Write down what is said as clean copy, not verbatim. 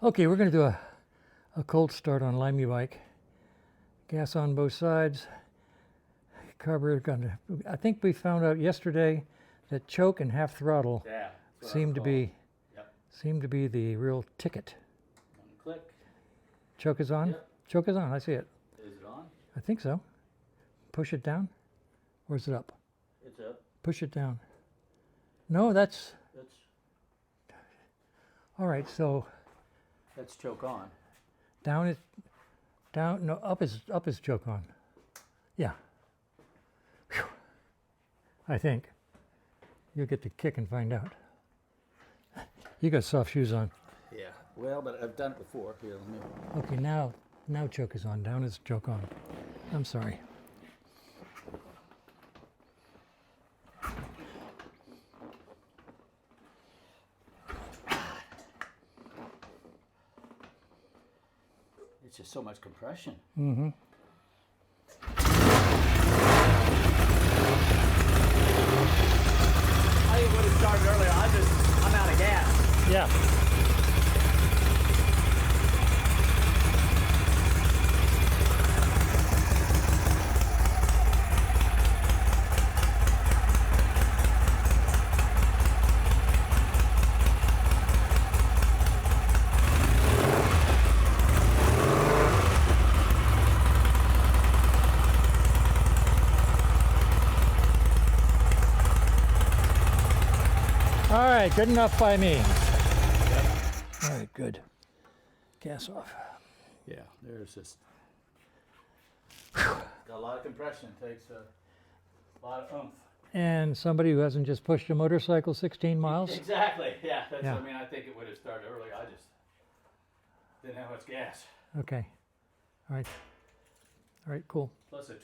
Okay, we're going to do a cold start on Limey bike. Gas on both sides. Carburetor going. I think we found out yesterday that choke and half throttle seem to be the real ticket. One click. Choke is on. Yep. Choke is on. I see it. Is it on? I think so. Push it down. Or is it up? It's up. Push it down. No, that's all right. So That's choke on. down is down. No, up is choke on. Yeah. Whew. I think you'll get to kick and find out. You got soft shoes on. Yeah. Well, but I've done it before. Here, let me. Okay, now choke is on. Down is choke on. I'm sorry. It's just so much compression. Mm-hmm. I would have started earlier. I'm out of gas. Yeah. All right, good enough by me. All right, good. Gas off. Yeah, there's just got a lot of compression. Takes a lot of oomph. And somebody who hasn't just pushed a motorcycle 16 miles. Exactly. Yeah. That's. Yeah. I mean, I think it would have started earlier. I just didn't have much gas. Okay. All right. All right, cool. Plus a